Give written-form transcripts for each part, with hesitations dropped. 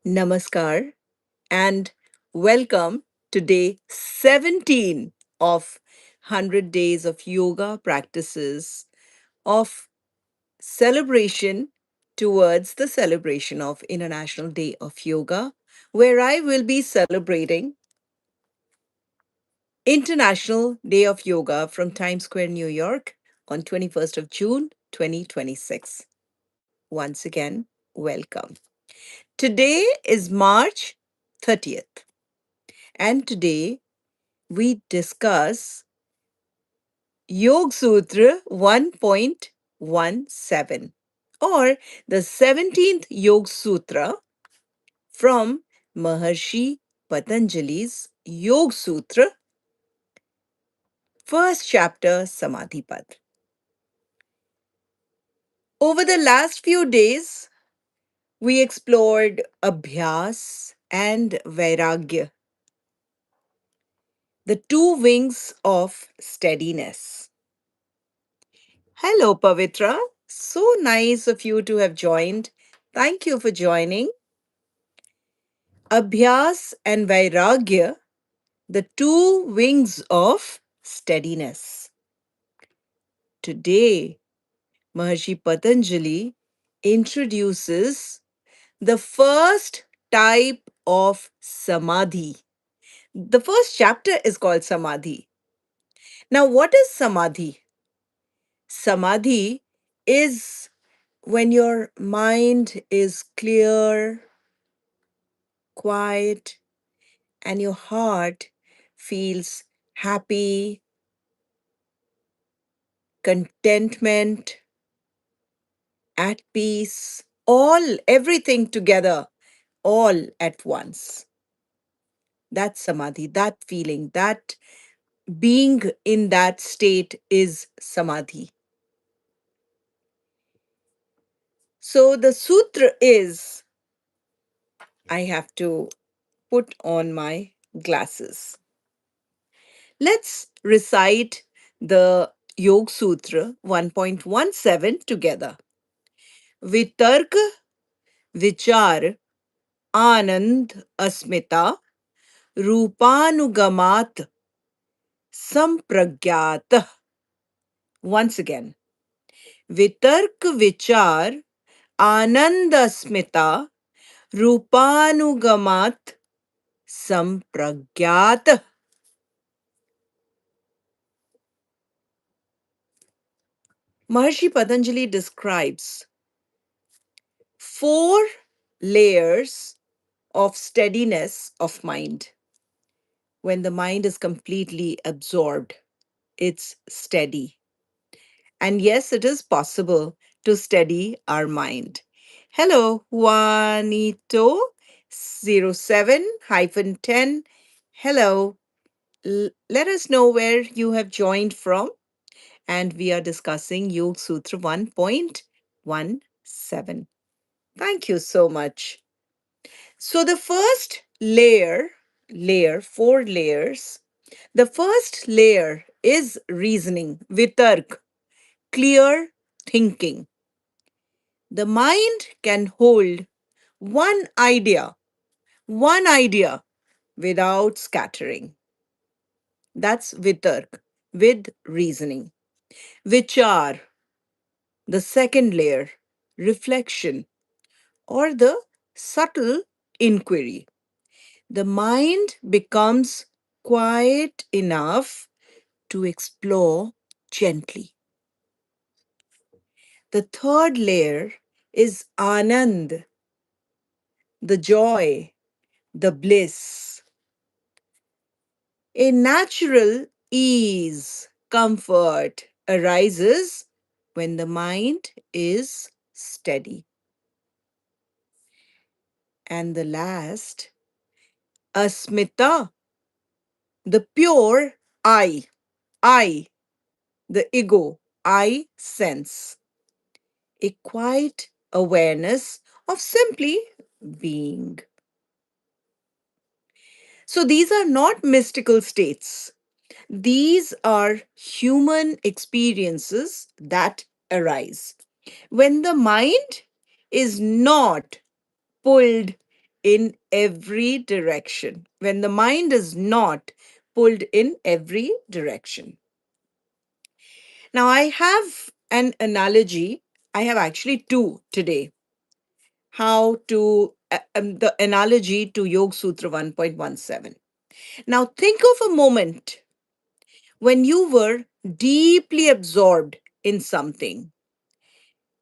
Namaskar and welcome to day 17 of 100 days of yoga practices of celebration towards the celebration of International Day of Yoga, where I will be celebrating International Day of Yoga from Times Square, New York on 21st of June 2026. Once again, welcome. Today is March 30th. And today we discuss Yoga Sūtra 1.17 or the 17th Yoga Sutra from Maharishi Patanjali's Yoga Sūtra, first chapter Samadhi Pad. Over the last few days, we explored Abhyas and Vairagya, the two wings of steadiness. Hello, Pavitra. So nice of you to have joined. Thank you for joining. Abhyas and Vairagya, the two wings of steadiness. Today, Maharishi Patanjali introduces the first type of samadhi. The first chapter is called Samadhi. Now, what is Samadhi? Samadhi is when your mind is clear, quiet, and your heart feels happy, contentment, at peace, everything together, all at once. That's samadhi, that feeling, that being in that state is samadhi. So the sutra is, I have to put on my glasses. Let's recite the Yoga Sutra 1.17 together. Vitarka, Vicāra, Ānanda, Asmitā, Rūpānugamat, Saṁprajñāta. Once again. Vitarka, Vicāra, Ānanda, Asmitā, Rūpānugamat, Saṁprajñāta. Maharishi Patanjali describes four layers of steadiness of mind. When the mind is completely absorbed, it's steady. And yes, it is possible to steady our mind. Hello, Juanito07-10. Hello. Let us know where you have joined from. And we are discussing Yoga Sutra 1.17. Thank you so much. So the first four layers. The first layer is reasoning, vitark, clear thinking. The mind can hold one idea, one idea without scattering. That's vitark, with reasoning. Vichar, the second layer, reflection, or the subtle inquiry. The mind becomes quiet enough to explore gently. The third layer is Anand, the joy, the bliss. A natural ease, comfort arises when the mind is steady. And the last, Asmitā, the pure I, the ego, I sense. A quiet awareness of simply being. So these are not mystical states. These are human experiences that arise when the mind is not pulled in every direction, when the mind is not pulled in every direction. Now, I have an analogy. I have actually two today. How to, the analogy to Yoga Sūtra 1.17. Now, think of a moment when you were deeply absorbed in something,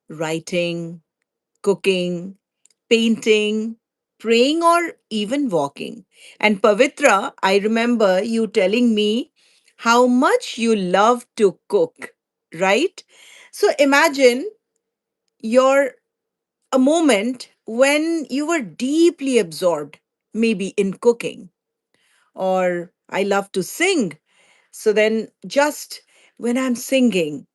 writing, cooking, painting, praying, or even walking. And Pavitra, I remember you telling me how much you love to cook, right? So imagine your a moment when you were deeply absorbed, maybe in cooking, or I love to sing. So then, just when I'm singing,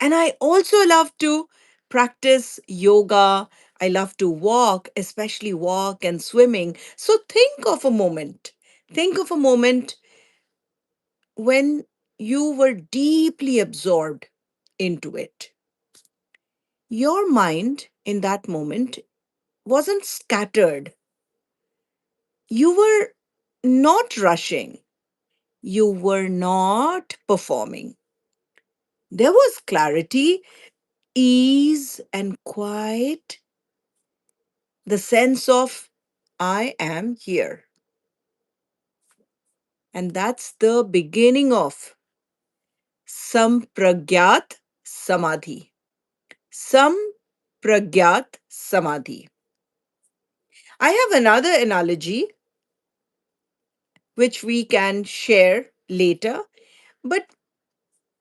and I also love to practice yoga. I love to walk, especially walk and swimming. So think of a moment. Think of a moment when you were deeply absorbed into it. Your mind in that moment wasn't scattered. You were not rushing. You were not performing. There was clarity, ease, and quiet, the sense of I am here. And that's the beginning of Saṁprajñāta Samadhi. Saṁprajñāta Samadhi. I have another analogy which we can share later, but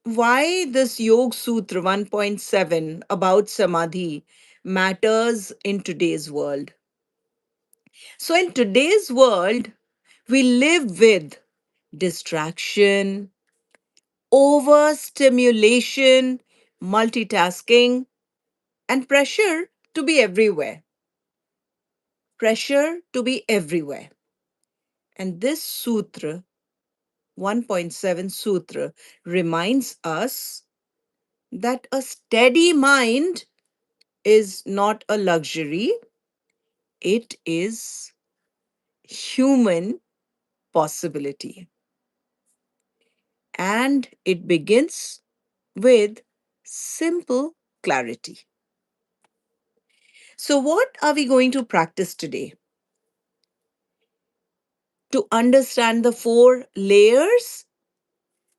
why this Yoga Sutra 1.7 about Samadhi matters in today's world. So, in today's world, we live with distraction, overstimulation, multitasking, and pressure to be everywhere. Pressure to be everywhere. And this sutra, 1.7 sutra, reminds us that a steady mind is not a luxury, it is human possibility. And it begins with simple clarity. So, what are we going to practice today? To understand the four layers: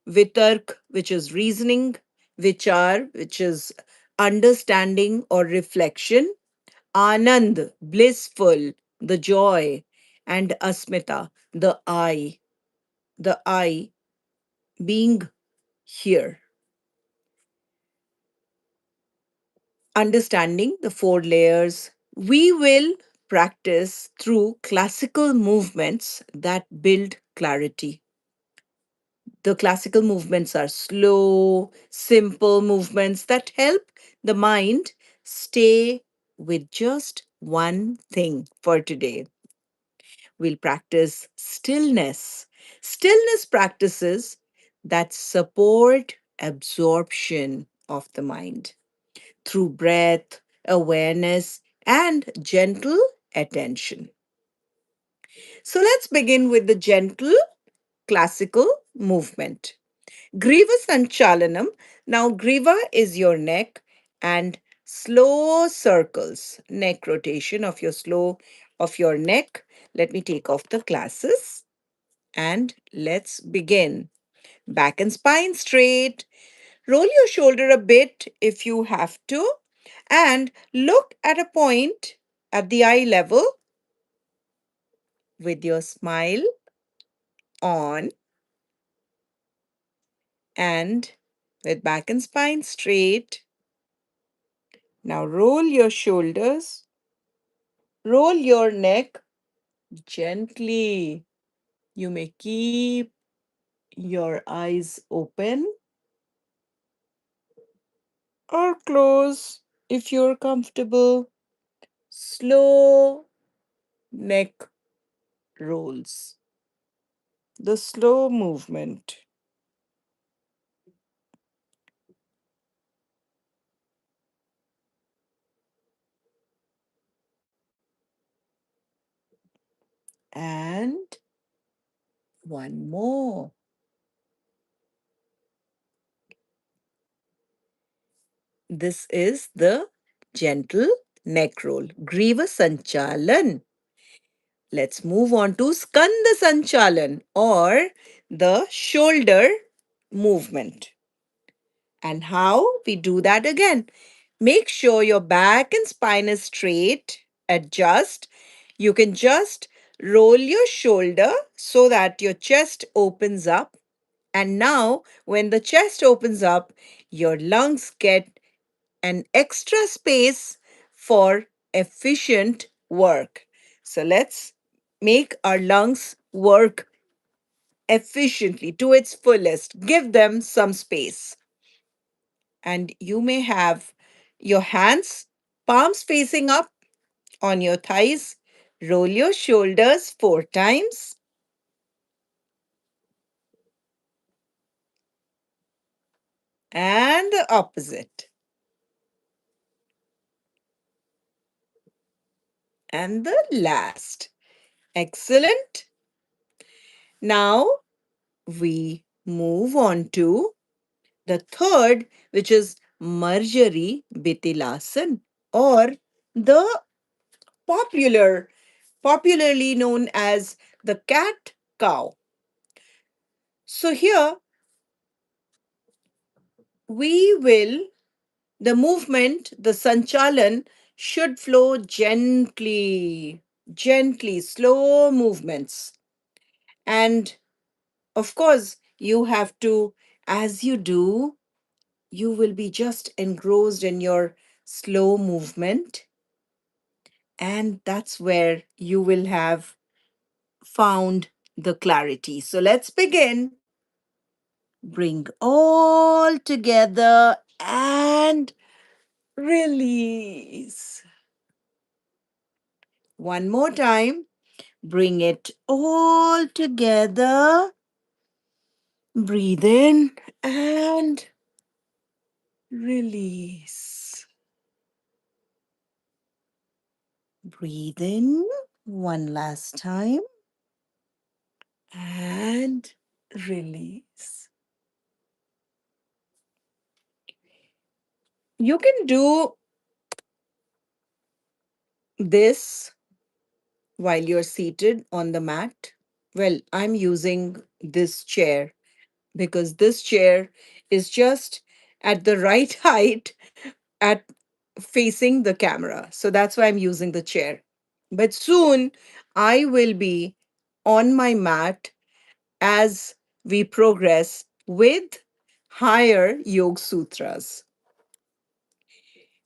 Vitarka, which is reasoning, Vicāra, which is understanding or reflection, Ānanda, blissful, the joy, and Asmitā, the I being here. Understanding the four layers, we will practice through classical movements that build clarity. The classical movements are slow, simple movements that help the mind stay with just one thing for today. We'll practice stillness. Stillness practices that support absorption of the mind through breath, awareness, and gentle attention. So let's begin with the gentle classical movement. Griva Sanchalanam. Now, Griva is your neck and slow circles, neck rotation of your neck. Let me take off the glasses and let's begin. Back and spine straight. Roll your shoulder a bit if you have to, and look at a point at the eye level with your smile on and with back and spine straight. Now roll your shoulders, roll your neck gently. You may keep your eyes open or close if you're comfortable. Slow neck rolls. The slow movement. And one more. This is the gentle neck roll, Griva Sanchalan. Let's move on to Skanda Sanchalan or the shoulder movement. And how we do that again. Make sure your back and spine is straight. Adjust. You can just roll your shoulder so that your chest opens up. And now, when the chest opens up, your lungs get an extra space for efficient work. So let's make our lungs work efficiently to its fullest. Give them some space. And you may have your hands, palms facing up on your thighs. Roll your shoulders 4 times. And the opposite. And the last. Excellent. Now we move on to the third, which is Marjari Bitilasan, or the popularly known as the cat cow. So here we will, the movement, the sanchalan should flow gently, slow movements. And of course, you have to, as you do, you will be just engrossed in your slow movement. And that's where you will have found the clarity. So let's begin. Bring all together and release. One more time. Bring it all together. Breathe in and release. Breathe in one last time and release. You can do this while you're seated on the mat. Well, I'm using this chair because this chair is just at the right height at facing the camera. So that's why I'm using the chair. But soon I will be on my mat as we progress with higher Yoga Sutras.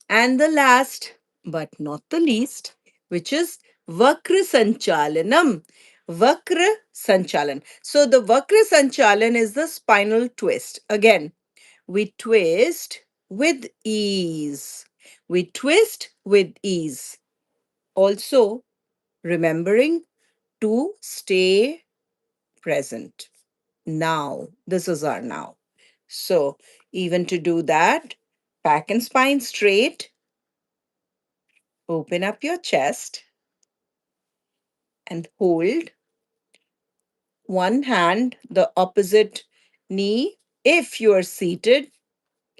And the last, but not the least, which is Vakra Sanchalanam. Vakra Sanchalan. So the Vakra Sanchalan is the spinal twist. Again, we twist with ease. We twist with ease. Also, remembering to stay present. Now, this is our now. So, even to do that, back and spine straight, open up your chest and hold one hand, the opposite knee if you are seated.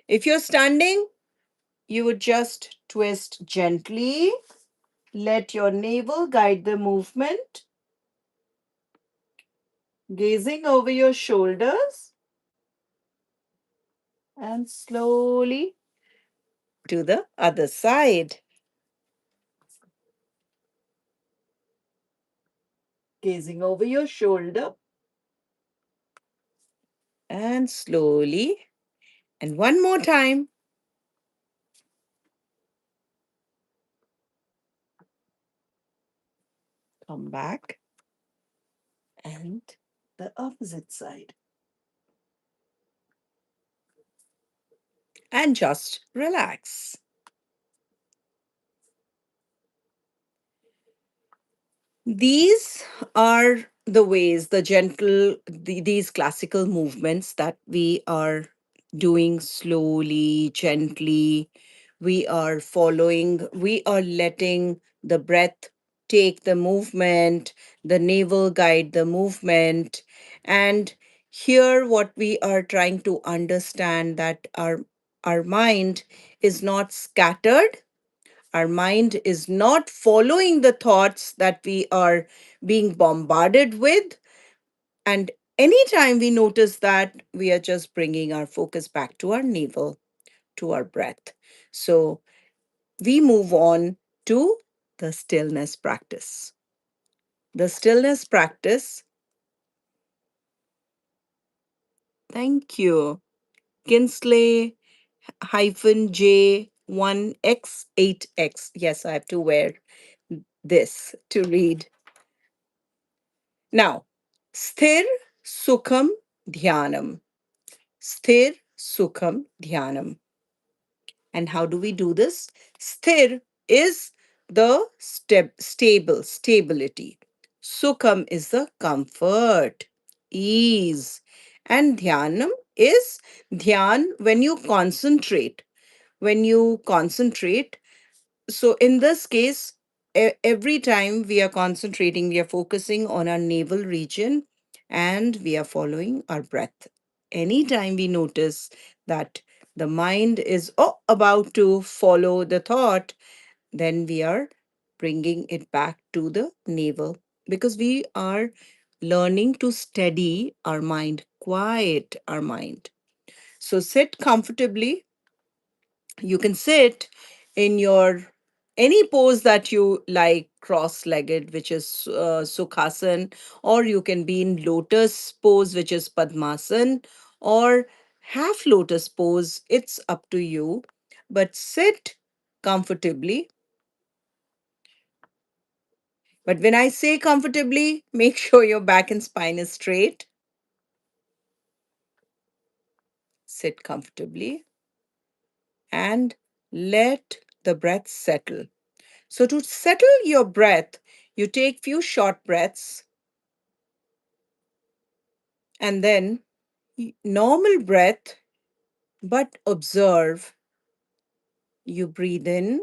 If you're standing, you would just twist gently. Let your navel guide the movement, gazing over your shoulders and slowly to the other side. Gazing over your shoulder and slowly. And one more time. Come back and the opposite side. And just relax. These are the ways, the gentle, these classical movements that we are doing slowly, gently. We are following, we are letting the breath take the movement. the navel guide the movement. And here what we are trying to understand, that our mind is not scattered, our mind is not following the thoughts that we are being bombarded with. And anytime we notice that, we are just bringing our focus back to our navel, to our breath. So we move on to the stillness practice. The stillness practice, thank you. Kinsley J1X8X. Yes, I have to wear this to read. Now, Sthir Sukham Dhyanam. Sthir Sukham Dhyanam. And how do we do this? Sthir is the stability. Sukham is the comfort, ease. And dhyanam is dhyan when you concentrate. When you concentrate, so in this case, every time we are concentrating, we are focusing on our navel region and we are following our breath. Anytime we notice that the mind is about to follow the thought, then we are bringing it back to the navel, because we are learning to steady our mind, quiet our mind. So sit comfortably. You can sit in your any pose that you like, cross-legged, which is sukhasana, or you can be in lotus pose, which is padmasana, or half lotus pose. It's up to you, but sit comfortably. But when I say comfortably, make sure your back and spine is straight. Sit comfortably and let the breath settle. So to settle your breath, you take few short breaths and then normal breath, but observe. You breathe in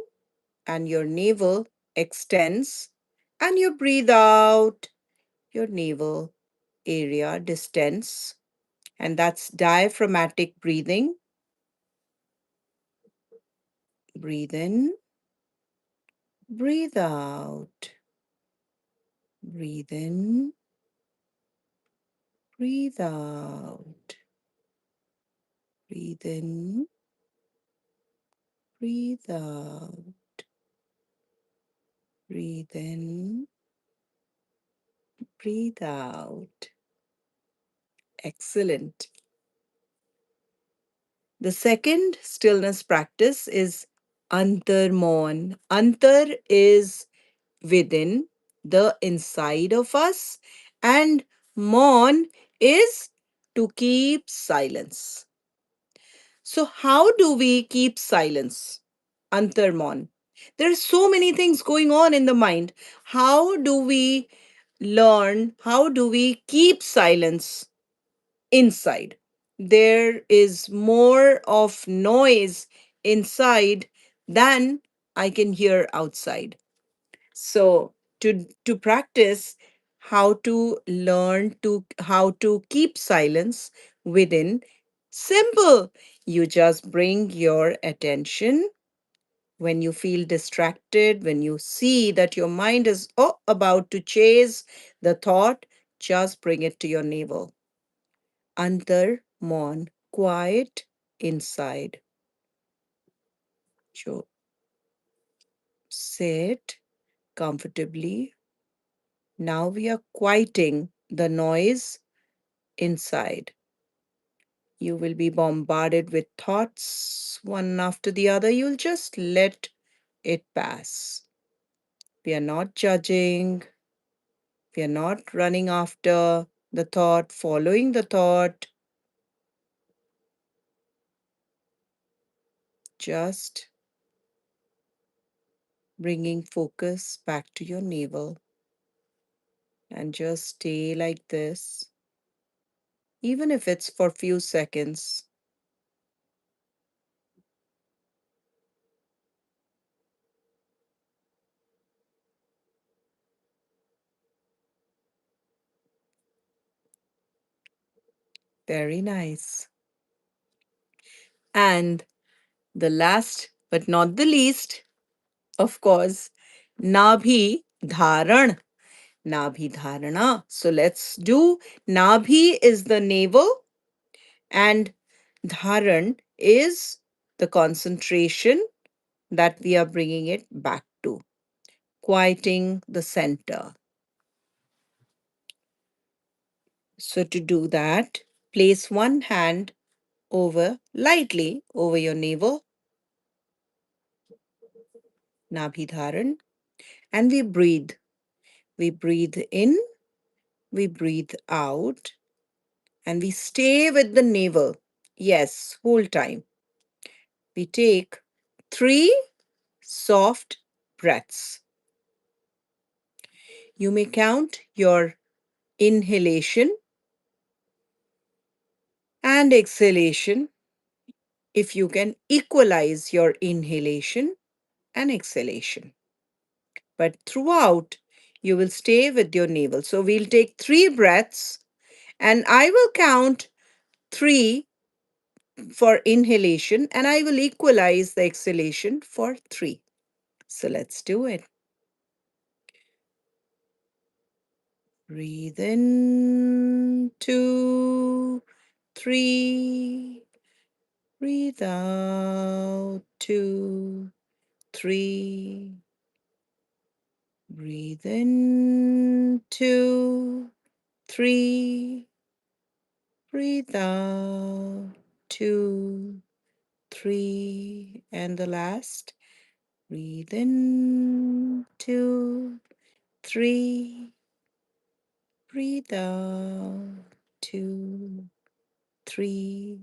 and your navel extends, and you breathe out, your navel area distends. And that's diaphragmatic breathing. Breathe in, breathe out. Breathe in, breathe out. Breathe in, breathe out. Breathe in, breathe out. Excellent. The second stillness practice is Antarmon. Antar is within, the inside of us, and Mon is to keep silence. So, how do we keep silence? Antarmon. There are so many things going on in the mind. How do we learn? How do we keep silence inside? There is more of noise inside than I can hear outside. So to practice how to learn to how to keep silence within, simple. You just bring your attention when you feel distracted, when you see that your mind is about to chase the thought, just bring it to your navel. Antar mon, quiet inside. So sit comfortably. Now we are quieting the noise inside. You will be bombarded with thoughts one after the other. You'll just let it pass. We are not judging. We are not running after the thought, following the thought. Just bringing focus back to your navel, and just stay like this, even if it's for few seconds. Very nice. And the last but not the least, of course, Nabhi Dharan. Nabhi Dharana. So let's do Nabhi is the navel and Dharan is the concentration that we are bringing it back to, quieting the center. So to do that, place one hand lightly over your navel, Nabhi Dharan, and we breathe. We breathe in, we breathe out, and we stay with the navel. Yes, whole time. We take three soft breaths. You may count your inhalation and exhalation if you can equalize your inhalation and exhalation. But throughout, you will stay with your navel. So we'll take three breaths and I will count three for inhalation and I will equalize the exhalation for three. So let's do it. Breathe in, two, three. Breathe out, two, three. Breathe in, two, three. Breathe out, two, three. And the last. Breathe in, two, three. Breathe out, two, three.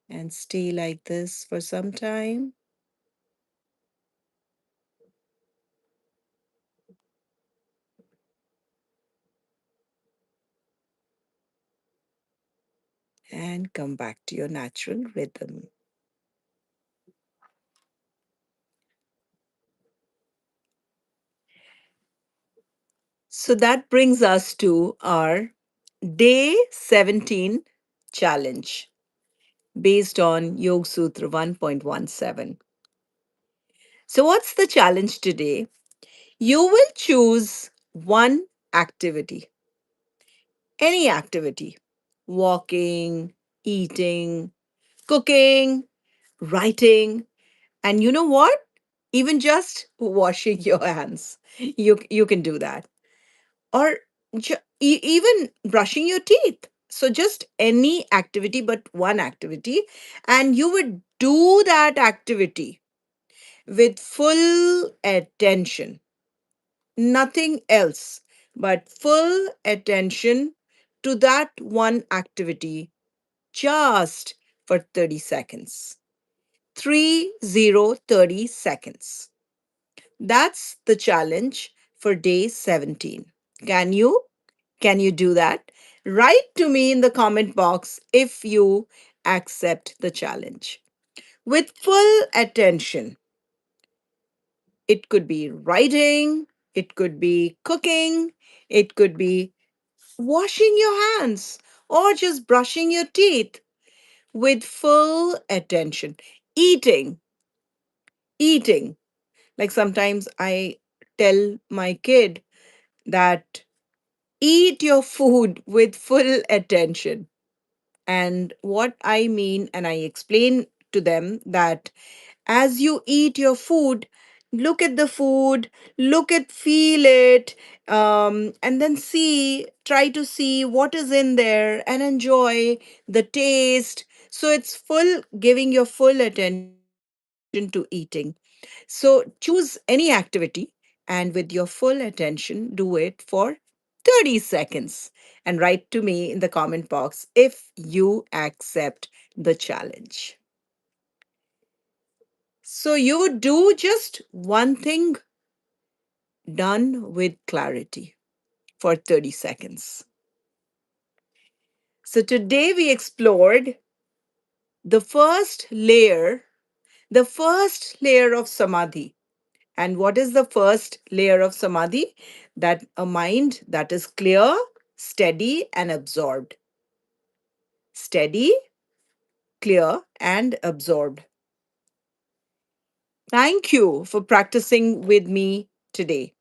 And stay like this for some time. And come back to your natural rhythm. So that brings us to our day 17 challenge based on Yoga Sūtra 1.17. So, what's the challenge today? You will choose one activity, any activity, walking, eating, cooking, writing, and you know what? Even just washing your hands. You can do that. Or even brushing your teeth. So, just any activity, but one activity, and you would do that activity with full attention, nothing else but full attention to that one activity just for 30 seconds. 30 seconds. That's the challenge for day 17. Can you? Can you do that? Write to me in the comment box if you accept the challenge. With full attention, it could be writing, it could be cooking, it could be washing your hands, or just brushing your teeth with full attention. Eating, eating. Like sometimes I tell my kid that eat your food with full attention. And what I mean, and I explain to them that as you eat your food, food, feel it, and then try to see what is in there and enjoy the taste. So it's giving your full attention to eating. So choose any activity and with your full attention, do it for 30 seconds and write to me in the comment box if you accept the challenge. So you would do just one thing done with clarity for 30 seconds. So today we explored the the first layer of samadhi. And what is the first layer of samadhi? That a mind that is clear, steady, and absorbed. steady, clear, and absorbed. Thank you for practicing with me today.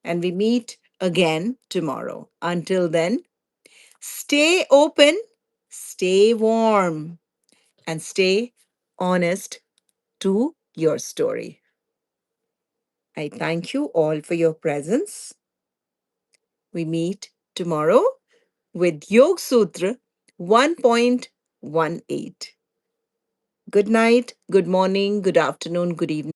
And we meet again tomorrow. Until then, stay open, stay warm, and stay honest to your story. I thank you all for your presence. We meet tomorrow with Yoga Sūtra 1.18. Good night, good morning, good afternoon, good evening.